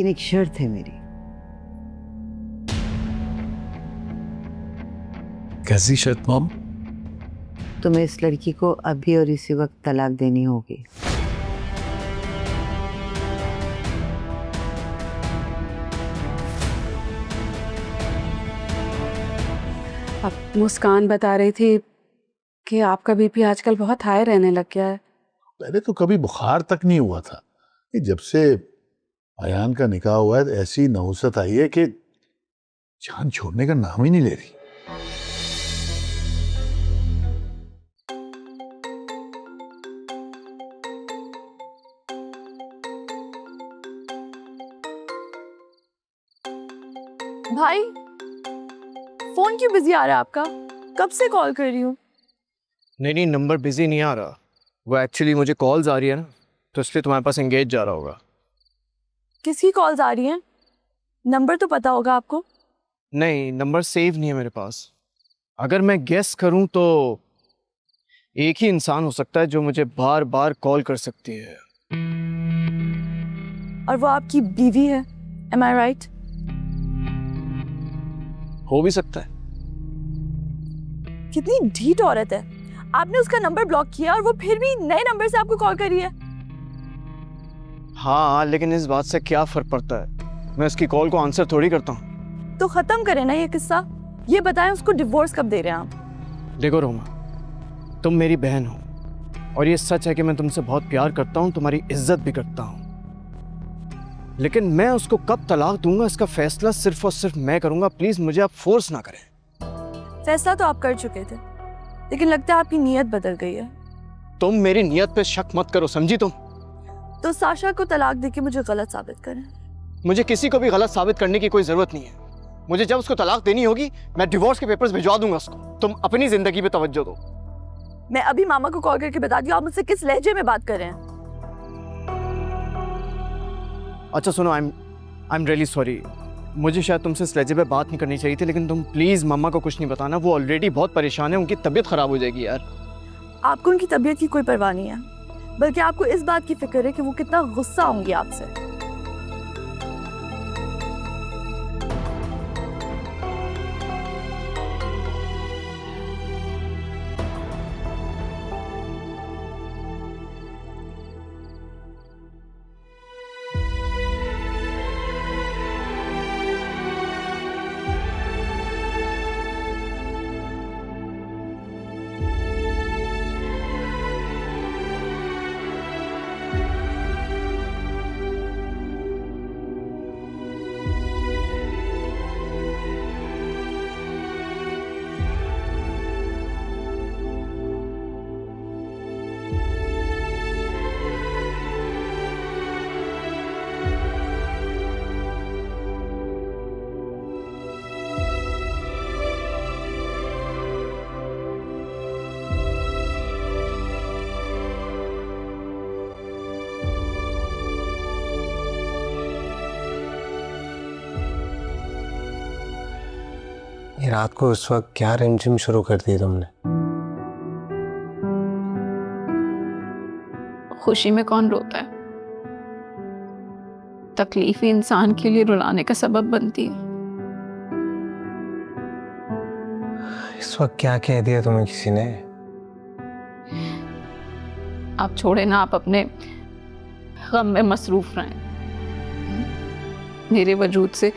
लेकिन एक शर्त है मेरी। कैसी शर्त मॉम? तुम्हें इस लड़की को अभी और इसी वक्त तलाक देनी होगी। अब मुस्कान बता रही थी कि आपका बीपी आजकल बहुत हाई रहने लग गया है। पहले तो कभी बुखार तक नहीं हुआ था। ये जब से अयान का निकाह हुआ है ऐसी नहुसत आई है कि जान छोड़ने का नाम ही नहीं ले रही। भाई फोन क्यों बिजी आ रहा है आपका? कब से कॉल कर रही हूँ। नहीं, नंबर बिजी नहीं आ रहा। वो एक्चुअली मुझे कॉल्स आ रही है ना, तो इसलिए तुम्हारे पास एंगेज जा रहा होगा। किसकी कॉल्स आ रही हैं? नंबर तो पता होगा आपको। नहीं, नंबर सेव नहीं है मेरे पास। अगर मैं गेस करूं तो एक ही इंसान हो सकता है जो मुझे बार बार कॉल कर सकती है। और वो आपकी बीवी है, एम आई राइट? हो भी सकता है। कितनी ढीठ औरत है। आपने उसका नंबर ब्लॉक किया और वो फिर भी नए नंबर से आपको कॉल कर रही है। हाँ, लेकिन इस बात से क्या फर्क पड़ता है? मैं उसकी कॉल को आंसर थोड़ी करता हूँ। तो खत्म करें ना ये किस्सा। ये बताएं उसको डिवोर्स कब दे रहे हैं आप? देखो रोमा, तुम मेरी बहन हो और ये सच है कि मैं तुमसे बहुत प्यार करता हूँ, तुम्हारी इज्जत भी करता हूँ। लेकिन मैं उसको कब तलाक दूंगा इसका फैसला सिर्फ और सिर्फ मैं करूंगा। प्लीज मुझे आप फोर्स ना करें। फैसला तो आप कर चुके थे, लेकिन लगता है आपकी नीयत बदल गई है। तुम मेरी नीयत पे शक मत करो, समझी तुम? तो साशा को तलाक देके मुझे गलत साबित करें। मुझे किसी को भी गलत साबित करने की कोई जरूरत नहीं है। मुझे जब उसको तलाक देनी होगी मैं डिवोर्स के पेपर्स भिजवा दूंगा उसको। तुम अपनी जिंदगी पे तवज्जो दो। मैं अभी मामा को कॉल करके बता दिया आप मुझसे किस लहजे में बात कर रहे हैं। अच्छा सुनो, आई एम रियली सॉरी। मुझे शायद तुमसे इस लहजे पे बात नहीं करनी चाहिए थी, लेकिन तुम प्लीज मम्मा को कुछ नहीं बताना। वो ऑलरेडी बहुत परेशान है, उनकी तबीयत खराब हो जाएगी यार। आपको उनकी तबीयत की कोई परवाह नहीं है, बल्कि आपको इस बात की फिक्र है कि वो कितना गुस्सा होंगी आपसे। ये रात को उस वक्त क्या रिमझिम शुरू कर दी तुमने? खुशी में कौन रोता है? तकलीफ ही इंसान के लिए रुलाने का सबब बनती है। इस वक्त क्या कह दिया तुम्हें किसी ने? आप छोड़े ना, आप अपने गम में मसरूफ रहें। मेरे वजूद से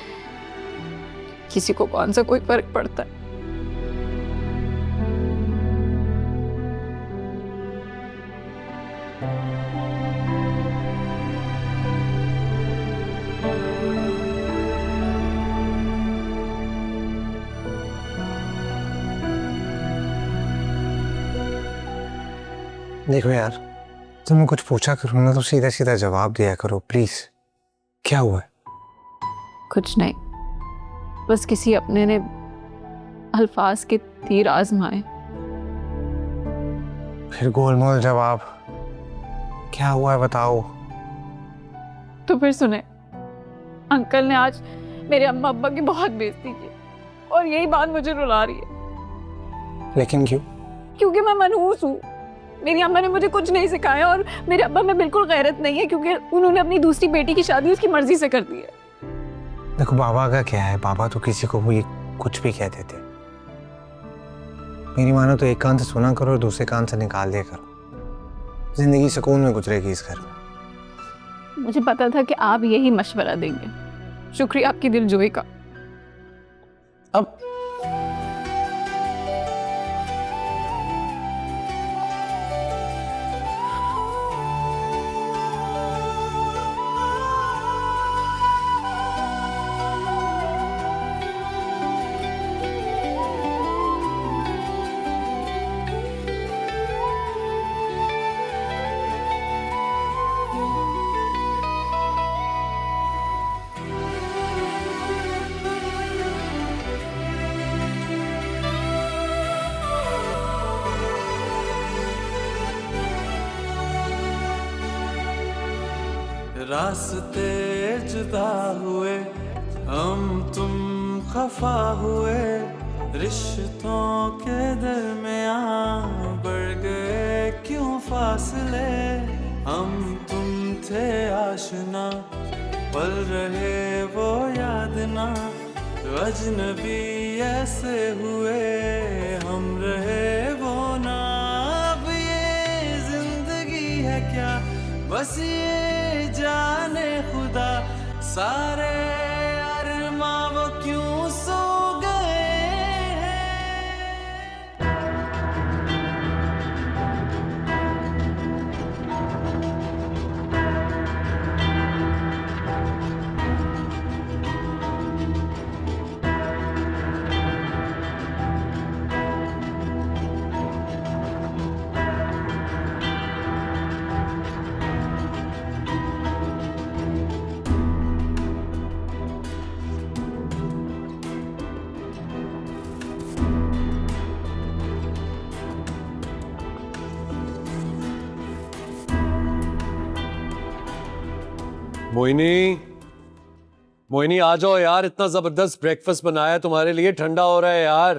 किसी को कौन सा कोई फर्क पड़ता है? देखो यार, तुम्हें कुछ पूछा करो ना तो सीधा सीधा जवाब दिया करो प्लीज। क्या हुआ है? कुछ नहीं, बस किसी अपने ने अल्फाज के तीर आजमाए। फिर गोलमोल जवाब। क्या हुआ है बताओ। तो फिर सुने, अंकल ने आज मेरे अम्मा अब्बा की बहुत बेइज्जती की और यही बात मुझे रुला रही है। लेकिन क्यों? क्योंकि मैं मनहूस हूँ। मेरी अम्मा ने मुझे कुछ नहीं सिखाया और मेरे अब्बा में बिल्कुल गैरत नहीं है क्योंकि उन्होंने अपनी दूसरी बेटी की शादी उसकी मर्जी से कर दी है। देखो बाबा का क्या है, बाबा तो किसी को भी कुछ भी कह देते। मेरी मानो तो एक कान से सुना करो और दूसरे कान से निकाल दिया करो, जिंदगी सुकून में गुजरेगी इस घर में। मुझे पता था कि आप यही मशवरा देंगे। शुक्रिया आपकी दिलजोई का। अब रास्ते जुदा हुए, हम तुम खफा हुए, रिश्तों के दरमियां बढ़ गए क्यों फासले। हम तुम थे आशना, पल रहे वो याद ना, अजनबी ऐसे हुए, हम रहे वो ना। अब ये जिंदगी है क्या, बस ये जाने खुदा, सारे अरमां वो क्यों सो गए हैं। मोहिनी, मोहिनी आ जाओ यार, इतना जबरदस्त ब्रेकफास्ट बनाया है तुम्हारे लिए, ठंडा हो रहा है यार।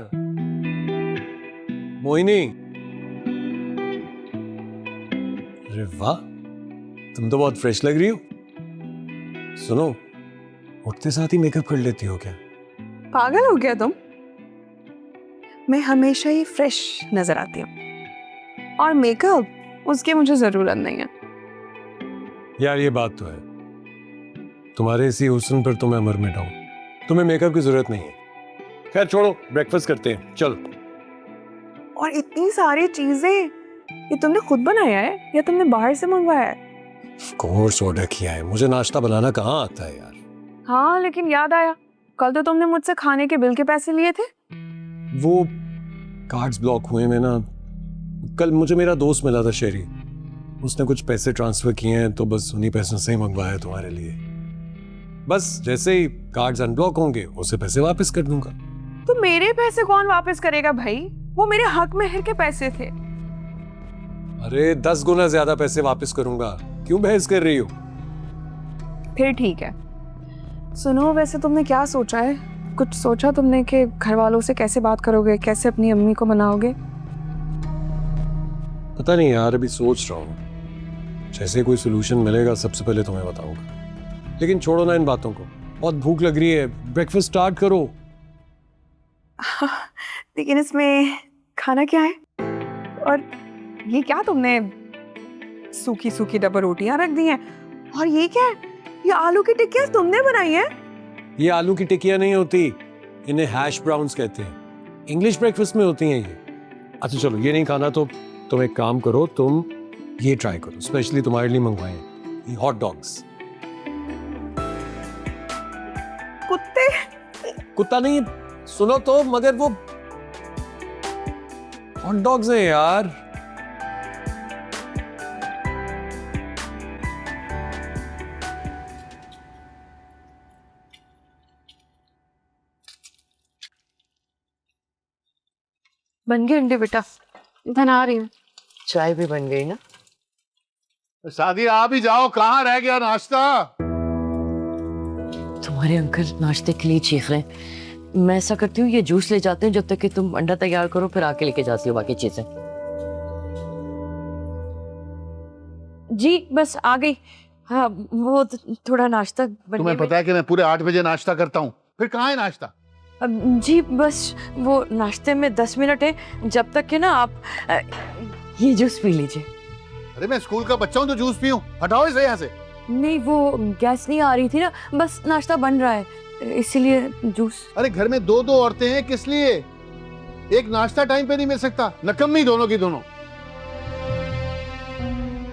मोहिनी, अरे वाह, तुम तो बहुत फ्रेश लग रही हो। सुनो, उठते साथ ही मेकअप कर लेती हो क्या? पागल हो गया तुम? मैं हमेशा ही फ्रेश नजर आती हूँ और मेकअप उसकी मुझे जरूरत नहीं है। यार ये बात तो है, तुम्हारे इसी हुस्न पर तो मैं अमर मिटा हूं, तुम्हें मेकअप की जरूरत नहीं है। खैर छोड़ो, ब्रेकफास्ट करते हैं, चलो। और इतनी सारी चीजें ये तुमने खुद बनाया है या तुमने बाहर से मंगवाया है? कोर्स ऑर्डर किया है, मुझे नाश्ता बनाना कहाँ आता है यार। हाँ लेकिन याद आया, कल तो तुमने मुझसे खाने के बिल के पैसे लिए थे। वो कार्ड्स ब्लॉक हुए में ना, कल मुझे मेरा दोस्त मिला था शेरी, उसने कुछ पैसे ट्रांसफर किए हैं तो बस उन्हीं पैसों से ही मंगवाया तुम्हारे लिए। बस जैसे ही कार्ड्स अनब्लॉक होंगे उसे पैसे वापस कर दूंगा। तो मेरे पैसे कौन वापस करेगा भाई? वो मेरे हक में के पैसे थे। अरे 10 गुना ज्यादा पैसे वापस करूंगा, क्यों बहस कर रही हो? फिर ठीक है। सुनो, वैसे तुमने क्या सोचा है? कुछ सोचा तुमने कि घर वालों से कैसे बात करोगे, कैसे अपनी अम्मी को मनाओगे? पता नहीं यार, अभी सोच रहा हूँ। जैसे कोई सोल्यूशन मिलेगा सबसे पहले तुम्हें बताऊंगा। लेकिन छोड़ो ना इन बातों को, बहुत भूख लग रही है, ब्रेकफास्ट स्टार्ट करो। लेकिन इसमें खाना क्या है? और ये क्या तुमने सूखी सूखी डबल रोटियां रख दी हैं? और ये क्या है? ये आलू की टिक्कियां तुमने बनाई हैं? ये आलू की टिक्कियां नहीं होती, इन्हें हैश ब्राउन्स कहते हैं। इंग्लिश ब्रेकफास्ट में होती हैं ये। अच्छा चलो, ये नहीं खाना तो तुम एक काम करो, तुम ये ट्राई करो, स्पेशली तुम्हारे लिए मंगवाए हैं ये हॉट डॉग्स। कुत्ते? कुत्ता नहीं, सुनो तो, मगर वो हॉट डॉग्स हैं यार। बन गए अंडे बेटा? बना रही हूँ। चाय भी बन गई ना? शादी आप ही जाओ, कहाँ रह गया नाश्ता? तुम्हारे अंकल नाश्ते के लिए चीख रहे हैं। मैं ऐसा करती हूँ, ये जूस ले जाते हैं जब तक कि तुम अंडा तैयार करो, फिर आके लेके जाती हो बाकी चीजें। जी बस आ गई। हाँ वो थोड़ा नाश्ता बनने तुम्हें में। पता है कि मैं पूरे 8 बजे नाश्ता करता हूँ, फिर कहाँ है नाश्ता? जी बस वो नाश्ते में 10 मिनट है, जब तक के ना आप ये जूस पी लीजिए। अरे मैं स्कूल का बच्चा हूँ तो जूस पीऊँ? हटाओ इसे यहाँ से। नहीं वो गैस नहीं आ रही थी ना, बस नाश्ता बन रहा है इसीलिए जूस। अरे घर में 2 औरतें हैं, किस लिए एक नाश्ता टाइम पे नहीं मिल सकता? नकम्मी दोनों की दोनों।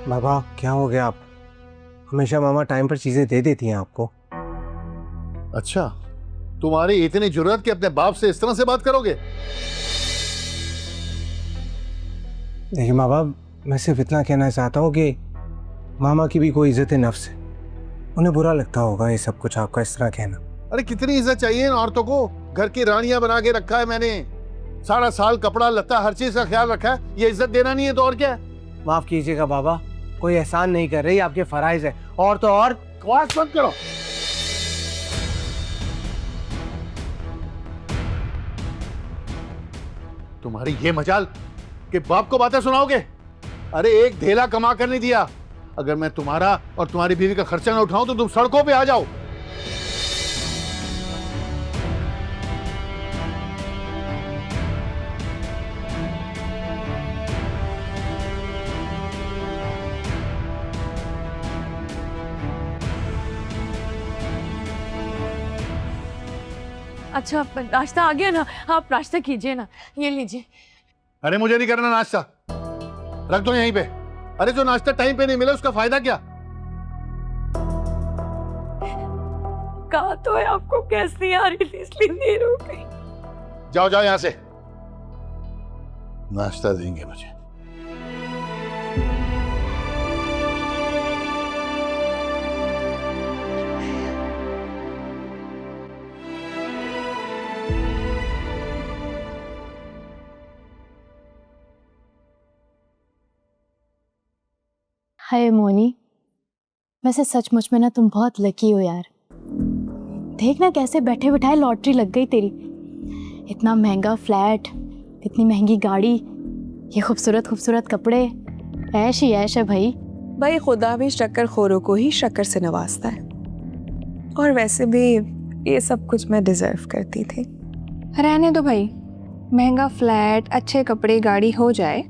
बाबा क्या हो गया आप? हमेशा मामा टाइम पर चीजें दे देती हैं आपको। अच्छा, तुम्हारी इतनी जरूरत कि अपने बाप से इस तरह से बात करोगे? देखिए बाबा, मैं सिर्फ इतना कहना चाहता हूँ कि मामा की भी कोई इज्जत नफ्स है, उन्हें बुरा लगता होगा ये सब कुछ आपका इस तरह कहना। अरे कितनी इज्जत चाहिए इन औरतों को? घर की रानियां बना के रखा है मैंने, सारा साल कपड़ा लत्ता हर चीज का ख्याल रखा है, ये इज्जत देना नहीं है तो और क्या है? माफ कीजिएगा बाबा, कोई एहसान नहीं कर रही, आपके फराइज है। और तो और बकवास बंद करो। तुम्हारी ये मजाल कि बाप को बातें सुनाओगे? अरे एक ढेला कमा कर नहीं दिया, अगर मैं तुम्हारा और तुम्हारी बीवी का खर्चा ना उठाऊं तो तुम सड़कों पे आ जाओ। अच्छा नाश्ता आ गया ना, आप नाश्ता कीजिए ना, ये लीजिए। अरे मुझे नहीं करना नाश्ता, रख दो यहीं पे। अरे जो नाश्ता टाइम पे नहीं मिला उसका फायदा क्या? कहा तो है आपको गैस नहीं आ रही थी इसलिए देर हो गई। जाओ जाओ यहां से, नाश्ता देंगे मुझे। हाय मोनी, वैसे सचमुच में ना तुम बहुत लकी हो यार। देख ना कैसे बैठे बिठाए लॉटरी लग गई तेरी। इतना महंगा फ्लैट, इतनी महंगी गाड़ी, ये खूबसूरत खूबसूरत कपड़े, ऐश ही ऐश है भाई। भाई खुदा भी शक्कर खोरों को ही शक्कर से नवाजता है, और वैसे भी ये सब कुछ मैं डिजर्व करती थी। रहने दो भाई, महंगा फ्लैट, अच्छे कपड़े, गाड़ी हो जाए,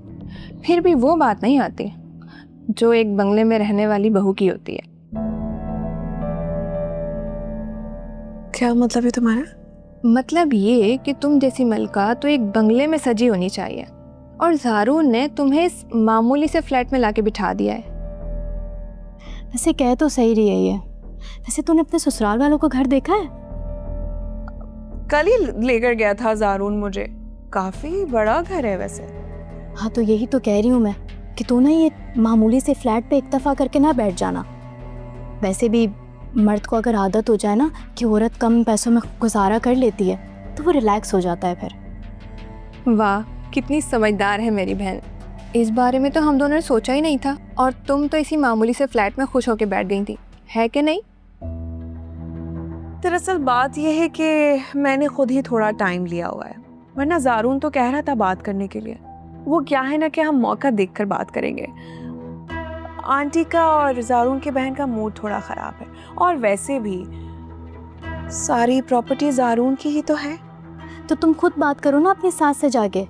फिर भी वो बात नहीं आती जो एक बंगले में रहने वाली बहू की होती है। क्या मतलब है तुम्हारा? मतलब ये कि तुम जैसी मलका तो एक बंगले में सजी होनी चाहिए, और ज़ारून ने तुम्हें इस मामूली से फ्लैट में लाके बिठा दिया है। वैसे कह तो सही रही है ये। वैसे तूने अपने ससुराल वालों का घर देखा है? कल ही लेकर गया था ज़ारून मुझे, काफी बड़ा घर है वैसे। हाँ तो यही तो कह रही हूँ मैं कि तू ना ये मामूली से फ्लैट पे इक्तफा करके ना बैठ जाना। वैसे भी मर्द को अगर आदत हो जाए ना कि औरत कम पैसों में गुजारा कर लेती है तो वो रिलैक्स हो जाता है फिर। वाह कितनी समझदार है मेरी बहन, इस बारे में तो हम दोनों ने सोचा ही नहीं था, और तुम तो इसी मामूली से फ्लैट में खुश होकर बैठ गई थी, है कि नहीं? दरअसल बात यह है कि मैंने खुद ही थोड़ा टाइम लिया हुआ है, वरना ज़ारून तो कह रहा था बात करने के लिए। वो क्या है ना कि हम मौका देखकर बात करेंगे। आंटी का और ज़ारून की बहन का मूड थोड़ा ख़राब है, और वैसे भी सारी प्रॉपर्टी ज़ारून की ही तो है। तो तुम खुद बात करो ना अपनी सास से जाके,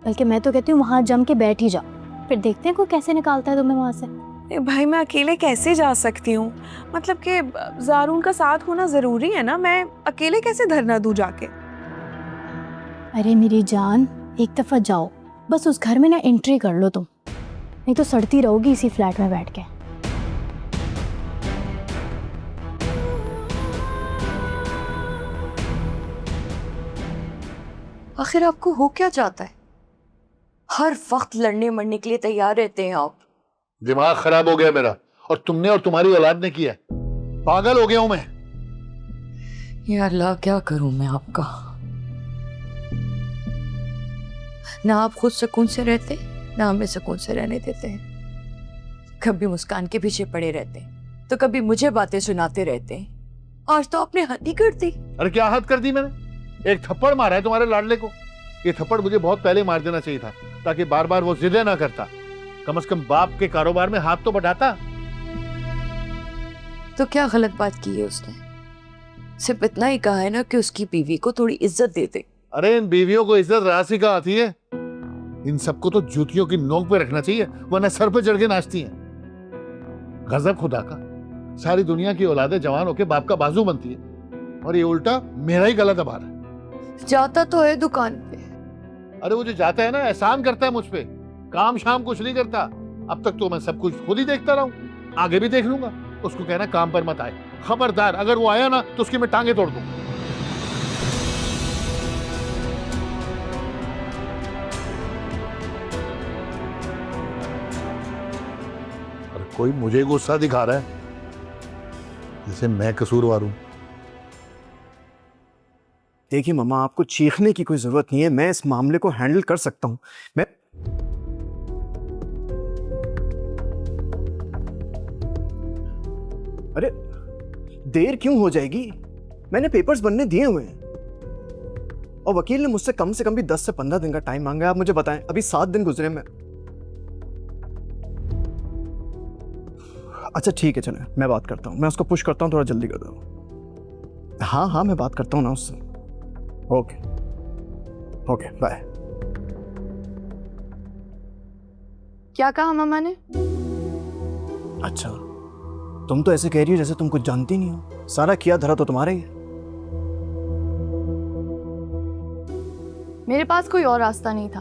बल्कि मैं तो कहती हूँ वहाँ जम के बैठ ही जाओ, फिर देखते हैं कोई कैसे निकालता है तुम्हें वहाँ से। भाई मैं अकेले कैसे जा सकती हूँ? मतलब कि ज़ारून का साथ होना ज़रूरी है ना, मैं अकेले कैसे धरना दूँ जाके? अरे मेरी जान, एक दफ़ा जाओ बस, उस घर में ना एंट्री कर लो तुम, नहीं तो सड़ती रहोगी इसी फ्लैट में बैठ के। आखिर आपको हो क्या चाहता है? हर वक्त लड़ने मरने के लिए तैयार रहते हैं आप। दिमाग खराब हो गया मेरा, और तुमने और तुम्हारी औलाद ने किया। पागल हो गया हूं मैं। या अल्लाह क्या करूं मैं आपका। ना आप खुद सुकून से रहते, ना हमें सुकून से रहने देते हैं। कभी मुस्कान के पीछे पड़े रहते तो कभी मुझे बातें सुनाते रहते। आज तो आपने हद ही कर दी। अरे क्या हद कर दी मैंने? एक थप्पड़ मारा है तुम्हारे लाडले को। ये थप्पड़ मुझे बहुत पहले मार देना चाहिए था, ताकि बार बार वो जिद ना करता। कम से कम बाप के कारोबार में हाथ तो बढ़ाता। तो क्या गलत बात की है उसने? सिर्फ इतना ही कहा है ना कि उसकी बीवी को थोड़ी इज्जत दे दे। अरे इन बीवियों को इज्जत राशि का आती है, इन सबको तो जूतियों की नोक पे रखना चाहिए, वरना सर पे चढ़ के नाचती हैं। गजब खुदा का, सारी दुनिया की औलादें जवान होके बाप का बाजू बनती है और ये उल्टा मेरा ही गला दबा रहा है। जाता तो है दुकान पे। अरे वो जो जाता है ना, एहसान करता है मुझ पे, काम शाम कुछ नहीं करता। अब तक तो मैं सब कुछ खुद ही देखता रहा हूँ, आगे भी देख लूंगा। उसको कहना काम पर मत आए, खबरदार अगर वो आया ना तो उसकी मैं टांगे तोड़ दूंगा। अरे कोई मुझे गुस्सा दिखा रहा है जैसे मैं कसूरवार हूं। देखिए मामा, आपको चीखने की कोई जरूरत नहीं है, मैं इस मामले को हैंडल कर सकता हूं। मैं अरे देर क्यों हो जाएगी? मैंने पेपर्स बनने दिए हुए हैं और वकील ने मुझसे कम से कम भी 10 से 15 दिन का टाइम मांगा है। आप मुझे बताएं, अभी 7 दिन गुजरे मैं। अच्छा ठीक है, चले मैं बात करता हूँ, मैं उसको पुश करता हूँ, थोड़ा जल्दी कर दो। हाँ हाँ मैं बात करता हूँ ना उससे। Okay okay bye. क्या कहा मामा ने? अच्छा, तुम तो ऐसे कह रही हो जैसे तुम कुछ जानती नहीं हो। सारा किया धरा तो तुम्हारा ही है। मेरे पास कोई और रास्ता नहीं था,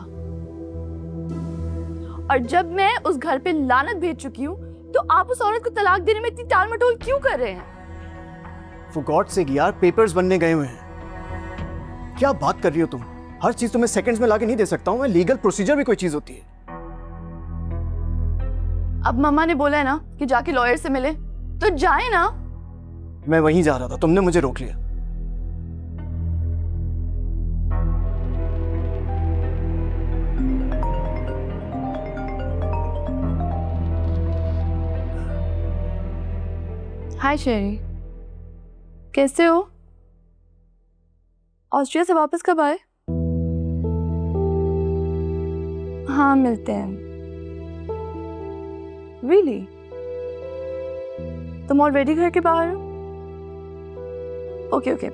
और जब मैं उस घर पे लानत भेज चुकी हूँ तो आप उस औरत को तलाक देने में इतनी टाल मटोल क्यों कर रहे हैं? For God's sake यार, पेपर्स बनने गए हुए हैं। क्या बात कर रही हो तुम? हर चीज तुम्हें सेकंड्स में लाके नहीं दे सकता हूँ मैं। लीगल प्रोसीजर भी कोई चीज होती है। अब मम्मा ने बोला है ना कि जाके लॉयर से मिले, तो जाए ना। मैं वहीं जा रहा था, तुमने मुझे रोक लिया। हाय शेरी, कैसे हो? ऑस्ट्रिया से वापस कब आए? हाँ मिलते हैं। रियली? तुम ऑलरेडी घर के बाहर हो? Okay okay,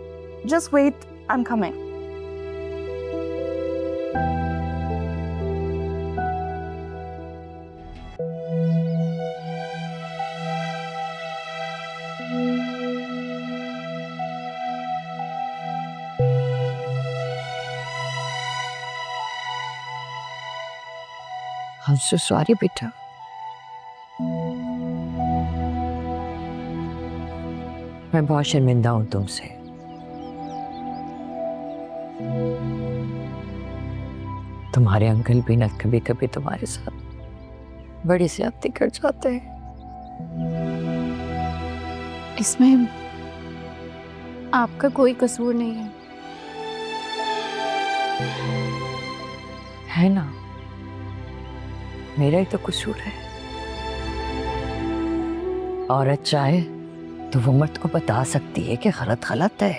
just wait, I am coming. I'm so sorry बेटा। मैं बहुत शर्मिंदा हूं तुमसे। तुम्हारे अंकल भी न कभी कभी तुम्हारे साथ बड़ी ज्यादती कर जाते हैं। इसमें आपका कोई कसूर नहीं है ना? मेरा ही तो कसूर है। औरत चाहे तो वो मर्द को बता सकती है कि गलत गलत है,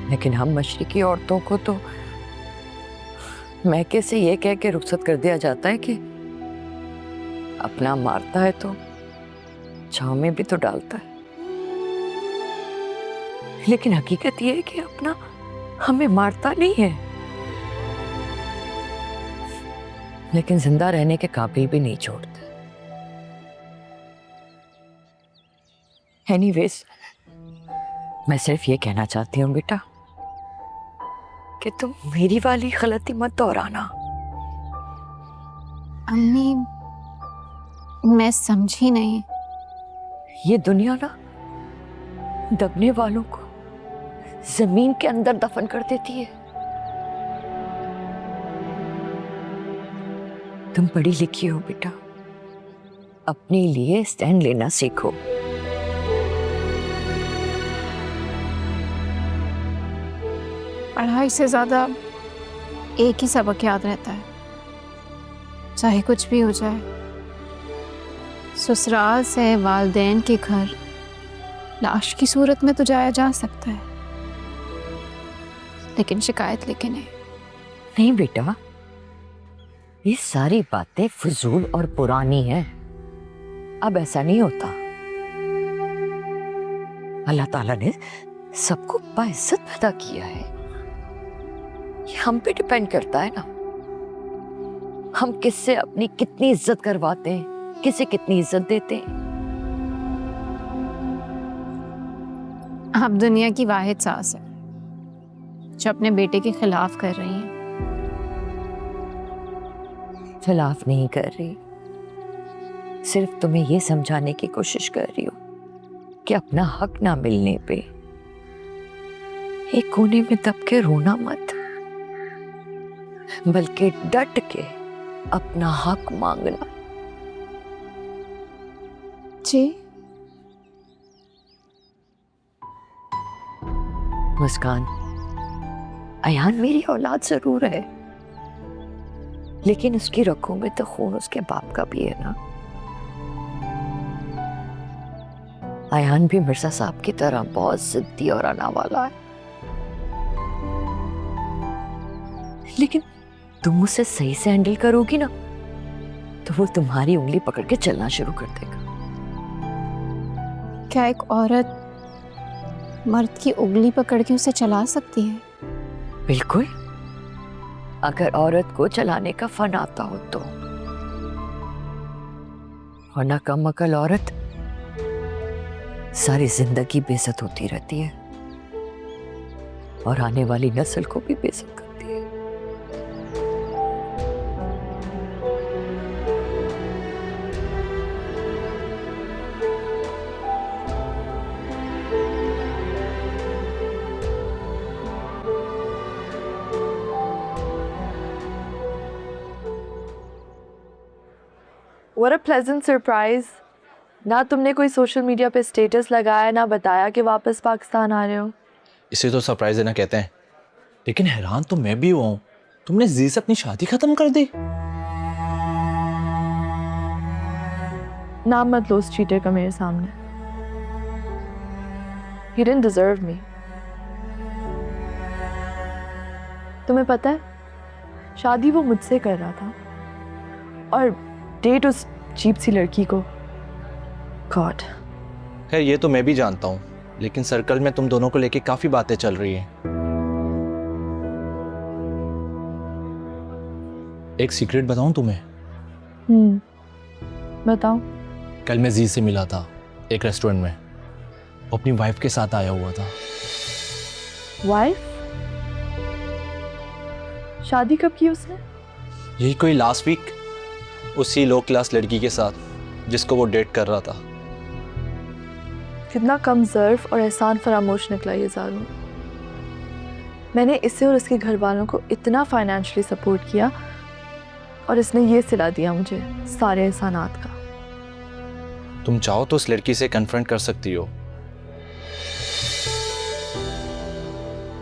लेकिन हम मशरिकी औरतों को तो मैं कैसे ये कह के रुखसत कर दिया जाता है कि अपना मारता है तो छांव में भी तो डालता है। लेकिन हकीकत ये है कि अपना हमें मारता नहीं है, लेकिन जिंदा रहने के काबिल भी नहीं छोड़ता। एनीवेज, मैं सिर्फ ये कहना चाहती हूँ बेटा कि तुम मेरी वाली गलती मत दोहराना। अम्मी, मैं समझी नहीं। ये दुनिया ना दबने वालों को जमीन के अंदर दफन कर देती है। तुम पढ़ी लिखी हो बेटा, अपने लिए स्टैंड लेना सीखो। पढ़ाई से ज़्यादा एक ही सबक याद रहता है, चाहे कुछ भी हो जाए। ससुराल से वालिदैन के घर लाश की सूरत में तो जाया जा सकता है, लेकिन शिकायत लेके नहीं। नहीं बेटा, ये सारी बातें फजूल और पुरानी हैं। अब ऐसा नहीं होता। अल्लाह ताला ने सबको बाइज्जत पैदा किया है। ये हम पे डिपेंड करता है ना, हम किससे अपनी कितनी इज्जत करवाते हैं, किसे कितनी इज्जत देते हैं। आप दुनिया की वाहिद सास है जो अपने बेटे के खिलाफ कर रही हैं। खिलाफ नहीं कर रही, सिर्फ तुम्हें ये समझाने की कोशिश कर रही हूँ कि अपना हक ना मिलने पे एक कोने में दब के रोना मत, बल्कि डट के अपना हक मांगना। जी मुस्कान, अयान मेरी औलाद जरूर है, लेकिन उसकी रगों में तो खून उसके बाप का भी है ना। अयान भी मिर्जा साहब की तरह बहुत जिद्दी और आना वाला है, लेकिन तुम उसे सही से हैंडल करोगी ना तो वो तुम्हारी उंगली पकड़ के चलना शुरू कर देगा। क्या एक औरत मर्द की उंगली पकड़ के उसे चला सकती है? बिल्कुल, अगर औरत को चलाने का फन आता हो तो। वरना कम अकल औरत सारी जिंदगी बेइज्जत होती रहती है और आने वाली नस्ल को भी बेइज्जत करती है। What a pleasant surprise. ना तुमने कोई सोशल मीडिया पे स्टेटस लगाया, ना बताया कि वापस पाकिस्तान आ रहे हो। इसे तो सरप्राइज देना कहते हैं, लेकिन हैरान तो मैं भी हुआ हूँ, तुमने जी से अपनी शादी खत्म कर दी। नाम मत लो उस चीटर का मेरे सामने। He didn't deserve me. तुम्हें पता है, शादी वो मुझसे कर रहा था और डेट उस चीप सी लड़की को। गॉड। खैर ये तो मैं भी जानता हूँ, लेकिन सर्कल में तुम दोनों को लेके काफी बातें चल रही हैं। एक सीक्रेट बताऊं तुम्हें? बताओ। कल मैं जी से मिला था एक रेस्टोरेंट में, वो अपनी वाइफ के साथ आया हुआ था। वाइफ? शादी कब की उसने? यही कोई लास्ट वीक, उसी लो क्लास लड़की के साथ जिसको वो डेट कर रहा था। कितना कम ज़र्फ और एहसान फरामोश निकला ये ज़ारू। मैंने इसे और इसके घर वालों को इतना फाइनेंशियली सपोर्ट किया और इसने ये सिला दिया मुझे सारे एहसानात का। तुम चाहो तो उस लड़की से कन्फ्रंट कर सकती हो।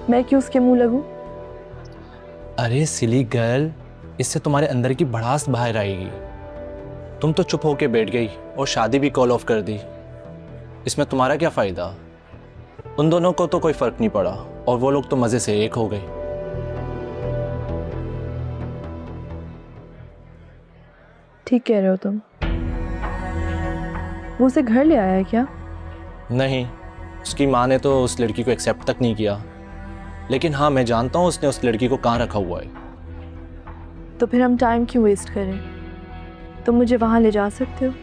मैं क्यों उसके मुंह लगूं? अरे सिली गर्ल, इससे तुम्हारे अंदर की भड़ास बाहर आएगी। तुम तो चुप होके बैठ गई और शादी भी कॉल ऑफ कर दी, इसमें तुम्हारा क्या फायदा? उन दोनों को तो कोई फर्क नहीं पड़ा और वो लोग तो मजे से एक हो गए। ठीक कह रहे हो तुम। वो उसे घर ले आया है क्या? नहीं, उसकी माँ ने तो उस लड़की को एक्सेप्ट तक नहीं किया, लेकिन हाँ मैं जानता हूँ उसने उस लड़की को कहाँ रखा हुआ है। तो फिर हम टाइम क्यों वेस्ट करें? तुम मुझे वहां ले जा सकते हो।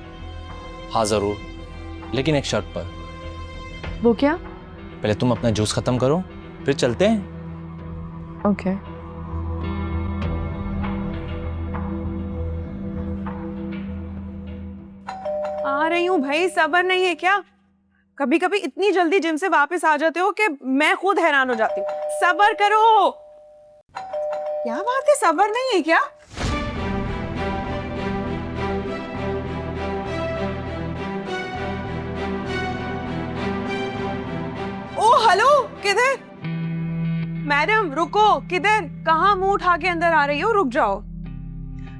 हाँ जरूर, लेकिन एक शर्त पर। वो क्या? पहले तुम अपना जूस खत्म करो, फिर चलते हैं। ओके। आ रही हूँ भाई, सब्र नहीं है क्या? कभी कभी इतनी जल्दी जिम से वापस आ जाते हो कि मैं खुद हैरान हो जाती हूँ। सब्र करो। क्या बात है, सब्र नहीं है क्या? ओ हेलो, किधर? मैडम रुको, किधर? कहाँ मुंह उठा के अंदर आ रही हो? रुक जाओ।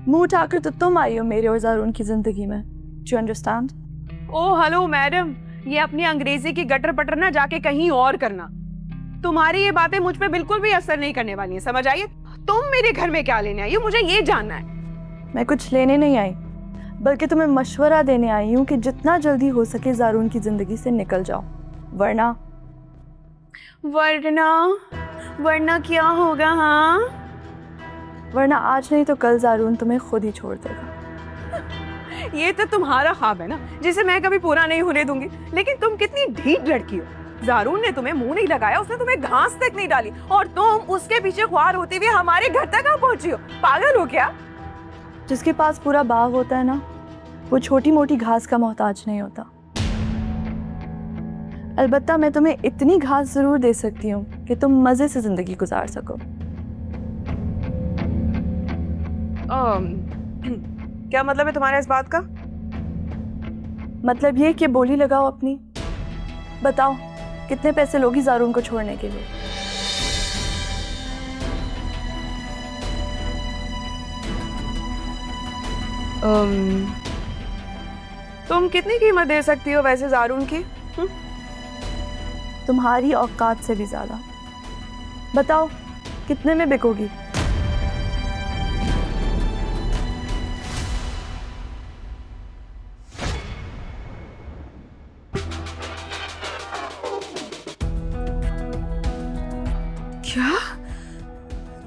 मुंह उठाकर तो तुम आई हो मेरे और ज़ारून की जिंदगी में। Do you understand? Oh hello madam, ये अपनी अंग्रेजी की गटर पटर ना जाके कहीं और करना। तुम्हारी ये बातें मुझ पे बिल्कुल भी असर नहीं करने वाली हैं, समझ आइए? तुम मेरे घर में क्या लेने आई हो, मुझे ये जानना है। मैं कुछ लेने नहीं आई, बल्कि तुम्हें मशवरा देने आई हूँ कि जितना जल्दी हो सके ज़ारून की ज़िंदगी से निकल जाओ, वरना वरना वरना क्या होगा? हाँ, वरना आज नहीं तो कल ज़ारून तुम्हें खुद ही छोड़ देगा। ये तो तुम्हारा ख्वाब है ना, जिसे मैं कभी पूरा नहीं होने दूंगी। लेकिन तुम कितनी ढीठ लड़की हो। ज़ारून ने तुम्हें मुंह नहीं लगाया, उसने तुम्हें घास तक नहीं डाली, और तुम उसके पीछे ख्वार होते हुए हमारे घर तक आ पहुंची हो। पागल हो क्या? जिसके पास पूरा बाग होता है ना, वो छोटी मोटी घास का मोहताज नहीं होता। अलबत्ता मैं तुम्हें इतनी घास जरूर दे सकती हूँ कि तुम मजे से जिंदगी गुजार सको। क्या मतलब है तुम्हारे इस बात का? मतलब ये कि बोली लगाओ अपनी। बताओ कितने पैसे लोगी ज़ारून को छोड़ने के लिए? तुम कितनी कीमत दे सकती हो वैसे ज़ारून की? तुम्हारी औकात से भी ज्यादा। बताओ कितने में बिकोगी? क्या?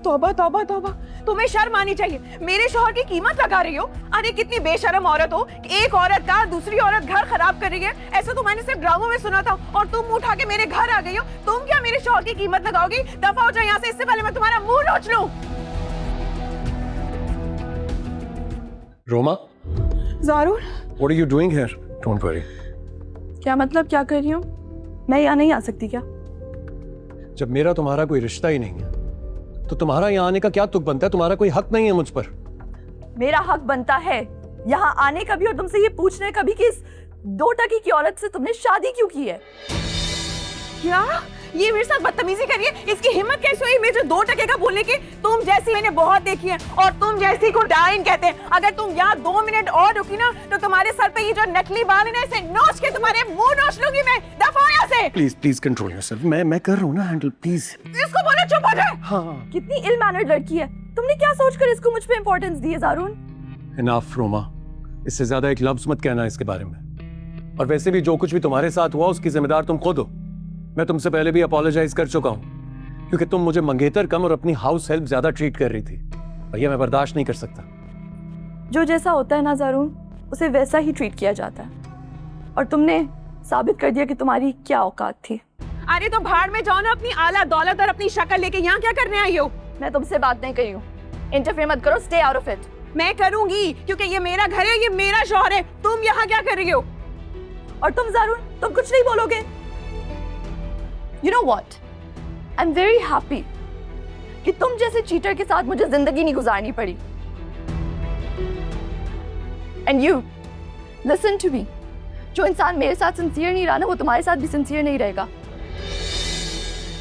तौबा तौबा तौबा, तुम्हें शर्म आनी चाहिए। मेरे शौहर की कीमत लगा रही हो? अरे कितनी बेशर्म औरत हो। एक औरत का दूसरी औरत घर खराब कर रही है, ऐसा तो मैंने सिर्फ ड्रामों में सुना था, और तुम उठा के मेरे घर आ गई हो। तुम क्या मेरे शौहर की कीमत लगाओगी? दफा हो जाओ यहाँ से, इससे पहले मैं तुम्हारा मुंह नोच लूं। Roma, ज़ारून, what are you doing here? Don't worry. क्या मतलब क्या कर रही हूँ? मैं यहाँ नहीं आ सकती क्या? जब मेरा तुम्हारा कोई रिश्ता ही नहीं है तो तुम्हारा यहाँ आने का क्या तुक बनता है? तुम्हारा कोई हक नहीं है मुझ पर। मेरा हक बनता है यहाँ आने का भी, और तुमसे ये पूछने का भी कि इस 2 टके की औरत से तुमने शादी क्यों की है? क्या ये मेरे साथ बदतमीजी करिए? इसकी हिम्मत कैसे हुई मुझे 2 टके का बोलने की? तुम जैसी मैंने बहुत देखी है, और तुम जैसी को डाइन कहते हैं। अगर तुम यहाँ 2 मिनट और रुकी ना तो तुम्हारे सर पे ये जो नकली बाल है ना, इसे नोच के तुम्हारे मुंह नोच लूंगी मैं। दफा हो यहाँ से। Please control yourself. मैं कर रहा हूँ ना हैंडल, प्लीज। इसको बोलो चुप हो जाए। हाँ। कितनी इल मैनर्ड लड़की है। तुमने क्या सोचकर इसको मुझ पे इंपॉर्टेंस दी है ज़ारून? इनफ रोमा, इससे ज्यादा एक लफ्ज मत कहना इसके बारे में। और वैसे भी जो कुछ भी तुम्हारे साथ हुआ उसकी जिम्मेदार तुम खुद हो। मैं तुमसे पहले भी अपोलोजाइज कर चुका हूं, क्योंकि तुम मुझे मंगेतर कम और अपनी हाउस हेल्प ज्यादा ट्रीट कर रही थी। भैया मैं बर्दाश्त नहीं कर सकता। जो जैसा होता है ना ज़ारून, उसे वैसा ही ट्रीट किया जाता है, और तुमने साबित कर दिया कि तुम्हारी क्या औकात थी। अरे तो भाड़ में जाओ ना, अपनी आला दौलत और अपनी शक्ल लेके यहाँ क्या करने आई हो? मैं तुमसे बात नहीं करी हूँ। इंटरफेयर मत करो, स्टे आउट ऑफ इट। मैं करूंगी, क्योंकि ये मेरा घर है, ये मेरा शौहर है। तुम यहाँ क्या कर रही हो? और तुम ज़ारून, तुम कुछ नहीं बोलोगे? You know what? I'm very happy कि तुम जैसे चीटर के साथ मुझे जिंदगी नहीं गुजारनी पड़ी। And you, listen to me. जो इंसान मेरे साथ सिंसियर नहीं रहा ना, वो तुम्हारे साथ भी सिंसियर नहीं रहेगा।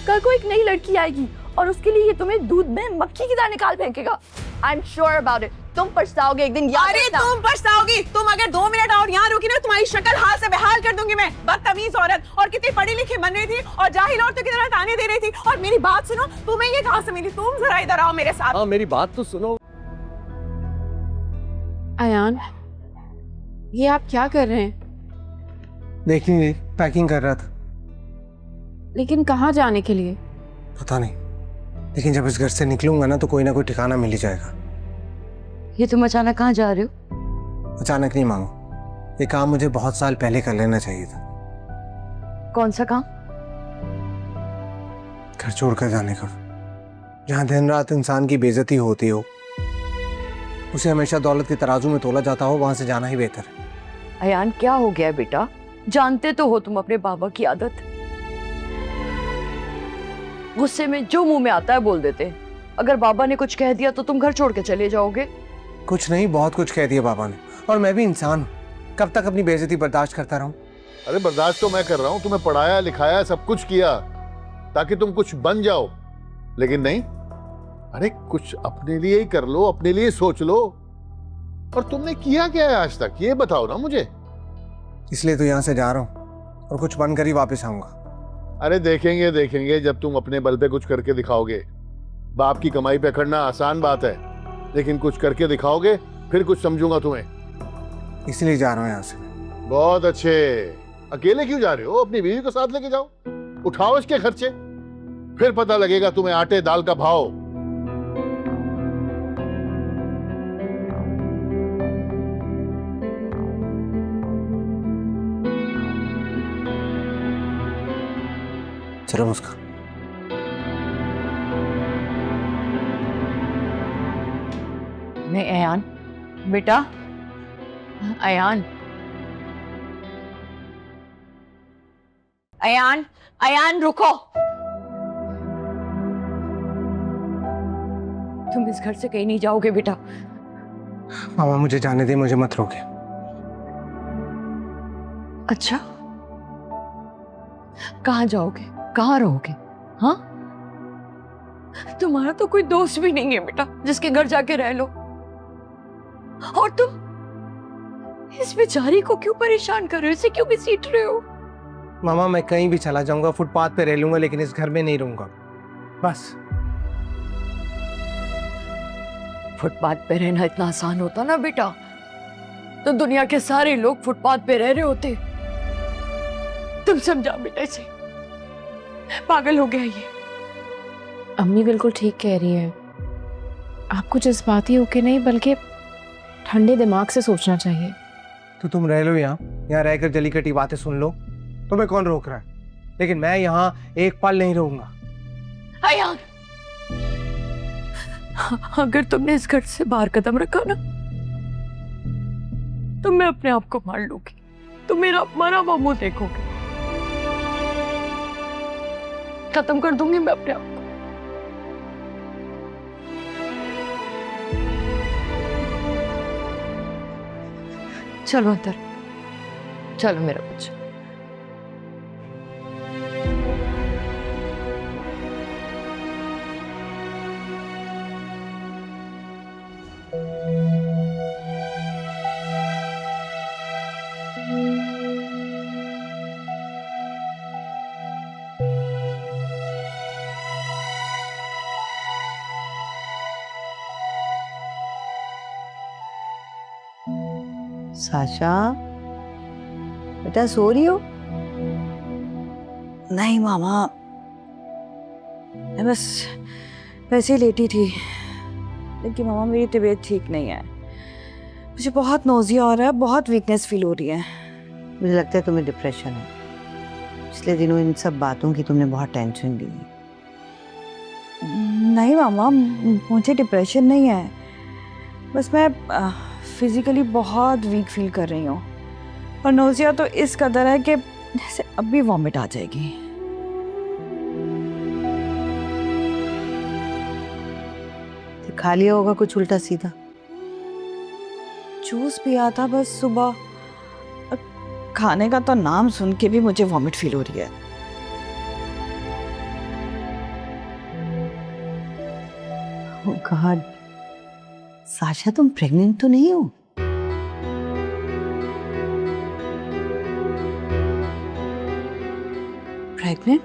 कल को एक नई लड़की आएगी और उसके लिए ये तुम्हें दूध में मक्खी की तरह निकाल फेंकेगा। I'm sure about it. तुम पछताओगे एक दिन, याद रखना। तुम पछताओगी। तुम अगर 2 मिनट और यहाँ रुकी ना, तुम्हारी शक्ल हाल से बेहाल कर दूंगी मैं। बदतमीज औरत, और कितनी पढ़ी लिखी बन रही थी और जाहिल औरतों की तरह ताने दे रही थी। और मेरी बात सुनो, तुम्हें ये कहाँ से मिली? तुम जरा इधर आओ मेरे साथ। हाँ मेरी बात तो सुनो। अयान, ये आप क्या कर रहे हैं? देखनी पैकिंग कर रहा था। लेकिन कहाँ जाने के लिए? पता नहीं, लेकिन जब इस घर से निकलूंगा ना तो कोई ना कोई ठिकाना मिल ही जाएगा। ये तुम अचानक कहाँ जा रहे हो? अचानक नहीं मांगो, ये काम मुझे बहुत साल पहले कर लेना चाहिए था। कौन सा काम? घर छोड़कर जाने का, जहाँ दिन रात इंसान की बेइज्जती होती हो, उसे हमेशा दौलत के तराजू में तोला जाता हो, वहां से जाना ही बेहतर है। अयान क्या हो गया बेटा? जानते तो हो तुम अपने बाबा की आदत, गुस्से में जो मुंह में आता है बोल देते। अगर बाबा ने कुछ कह दिया तो तुम घर छोड़ के चले जाओगे? कुछ नहीं, बहुत कुछ कह दिया बाबा ने, और मैं भी इंसान हूँ। कब तक अपनी बेइज्जती बर्दाश्त करता रहूं? अरे बर्दाश्त तो मैं कर रहा हूँ, तुम्हें पढ़ाया लिखाया सब कुछ किया ताकि तुम कुछ बन जाओ, लेकिन नहीं। अरे कुछ अपने लिए ही कर लो, अपने लिए सोच लो। और तुमने किया क्या है आज तक, ये बताओ ना मुझे। इसलिए तो यहाँ से जा रहा हूँ और कुछ बनकर ही वापस आऊंगा। अरे देखेंगे देखेंगे, जब तुम अपने बल पे कुछ करके दिखाओगे। बाप की कमाई पे खड़ना आसान बात है, लेकिन कुछ करके दिखाओगे फिर कुछ समझूंगा तुम्हें। इसलिए जा रहा हूँ यहाँ से। बहुत अच्छे। अकेले क्यों जा रहे हो? अपनी बीवी को साथ लेके जाओ, उठाओ इसके खर्चे, फिर पता लगेगा तुम्हें आटे दाल का भाव। चलो मुस्कान। नहीं अयान, बेटा अयान, अयान, अयान रुको। तुम इस घर से कहीं नहीं जाओगे बेटा। मामा मुझे जाने दे, मुझे मत रोके। अच्छा, कहाँ जाओगे, कहाँ रहोगे? हाँ, तुम्हारा तो कोई दोस्त भी नहीं है बेटा जिसके घर जाके रह लो। और तुम इस बेचारी को क्यों परेशान कर रहे हो, इसे क्यों घसीट रहे हो? मामा मैं कहीं भी चला जाऊंगा, फुटपाथ पे रह लूंगा, लेकिन इस घर में नहीं रहूंगा बस। फुटपाथ पे रहना इतना आसान होता ना बेटा, तो दुनिया के सारे लोग फुटपाथ पे रह रहे होते। तुम समझा बेटा इसे, पागल हो गया ये। अम्मी बिल्कुल ठीक कह रही है, आपको जज्बाती होके नहीं बल्कि ठंडे दिमाग से सोचना चाहिए। तो तुम रह लो यहाँ रहकर जली कटी बातें सुन लो, तुम्हें कौन रोक रहा है? लेकिन मैं यहाँ एक पल नहीं रहूंगा। अयान, अगर तुमने इस घर से बाहर कदम रखा ना, तो मैं अपने आप को मार लूंगी। तुम मेरा मरा हुआ मुंह देखोगे। खत्म कर दूंगी मैं अपने आप को। चलो अंदर, चलो मेरा बच्चा। साशा बेटा सो रही हो? नहीं मामा, मैं बस वैसे ही लेटी थी। लेकिन मामा मेरी तबीयत ठीक नहीं है, मुझे बहुत नोजिया हो रहा है, बहुत वीकनेस फील हो रही है। मुझे लगता है तुम्हें डिप्रेशन है। पिछले दिनों इन सब बातों की तुमने बहुत टेंशन ली। नहीं मामा, मुझे डिप्रेशन नहीं है, बस मैं फिजिकली बहुत वीक फील कर रही हूँ। और नोजिया तो इस कदर है कि जैसे अब भी वॉमिट आ जाएगी। तो खा लिया होगा कुछ उल्टा सीधा? जूस पिया था बस सुबह। खाने का तो नाम सुन के भी मुझे वॉमिट फील हो रही है। Oh God, साशा तुम प्रेग्नेंट तो नहीं हो? प्रेग्नेंट?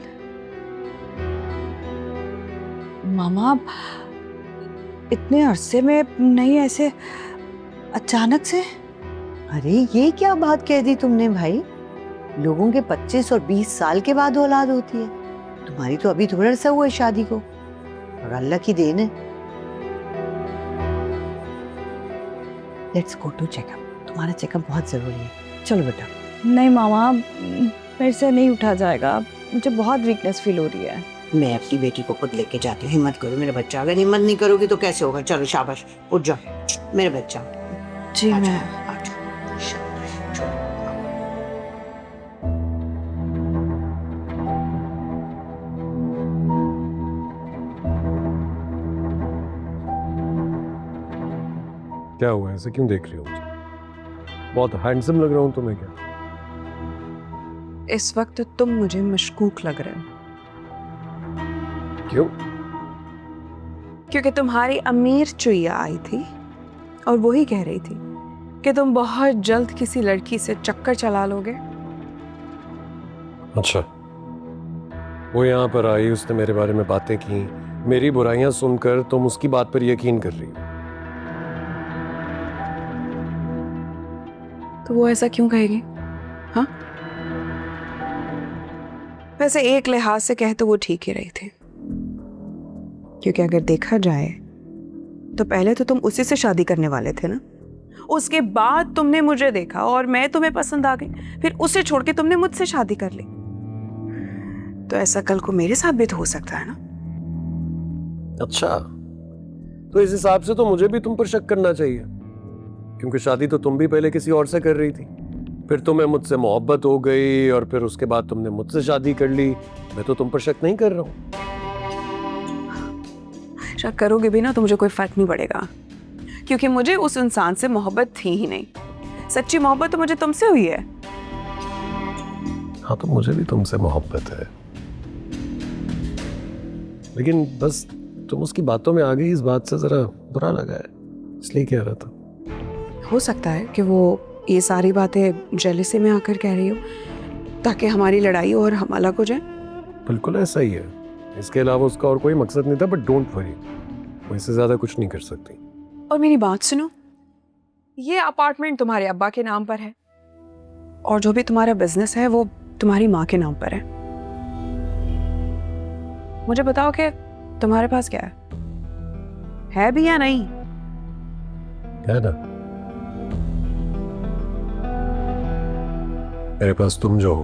मामा इतने अरसे में नहीं, ऐसे अचानक से। अरे ये क्या बात कह दी तुमने भाई? लोगों के 25 और 20 साल के बाद औलाद होती है। तुम्हारी तो अभी थोड़ा सा हुआ है शादी को, और अल्लाह की देन है। Let's go to checkup. तुम्हारा चेकअप बहुत जरूरी है। चलो बेटा। नहीं मामा, मेरे से नहीं उठा जाएगा, मुझे बहुत वीकनेस फील हो रही है। मैं अपनी बेटी को खुद लेके जाती हूँ। हिम्मत करो मेरे बच्चा, अगर हिम्मत नहीं करोगी तो कैसे होगा? चलो शाबाश, उठ जाओ मेरे बच्चा। जी मैं क्या हुआ? ऐसे क्यों देख रही हो मुझे? बहुत हैंडसम लग रहा हूँ तुम्हें क्या? इस वक्त तुम मुझे मशकूक लग रहे हो। क्यों? क्योंकि तुम्हारी अमीर चुईया आई थी और वही कह रही थी कि तुम बहुत जल्द किसी लड़की से चक्कर चला लोगे। अच्छा, वो यहाँ पर आई, उसने मेरे बारे में बातें की, मेरी बुराइयां सुनकर तुम उसकी बात पर यकीन कर रही हो। तो वो ऐसा क्यों कहेगी? हाँ, वैसे एक लिहाज से कहे तो वो ठीक ही रही थी, क्योंकि अगर देखा जाए तो पहले तो तुम उसी से शादी करने वाले थे ना, उसके बाद तुमने मुझे देखा और मैं तुम्हें पसंद आ गई, फिर उसे छोड़ के तुमने मुझसे शादी कर ली। तो ऐसा कल को मेरे साथ भी तो हो सकता है ना। अच्छा, तो इस हिसाब से तो मुझे भी तुम पर शक करना चाहिए, क्योंकि शादी तो तुम भी पहले किसी और से कर रही थी, फिर तुम्हें मुझसे मोहब्बत हो गई और फिर उसके बाद तुमने मुझसे शादी कर ली। मैं तो तुम पर शक नहीं कर रहा हूँ। शक करोगे भी ना तो मुझे कोई फर्क नहीं पड़ेगा, क्योंकि मुझे उस इंसान से मोहब्बत थी ही नहीं। सच्ची मोहब्बत तो मुझे तुमसे हुई है। हाँ, तो मुझे भी तुमसे मोहब्बत है, लेकिन बस तुम उसकी बातों में आ गई, इस बात से जरा बुरा लगा है, इसलिए कह रहा था। हो सकता है कि वो ये सारी बातें जेलसी में आकर कह रही हो, ताकि हमारी लड़ाई और हम अलग हो जाए। बिल्कुल ऐसा ही है, इसके अलावा उसका और कोई मकसद नहीं था। बट डोंट वरी, वो इससे ज्यादा कुछ नहीं कर सकती। और मेरी बात सुनो, ये अपार्टमेंट तुम्हारे अब्बा के नाम पर है और जो भी तुम्हारा बिजनेस है वो तुम्हारी माँ के नाम पर है। मुझे बताओ कि तुम्हारे पास क्या है भी या नहीं? है ना, मेरे पास तुम जो हो।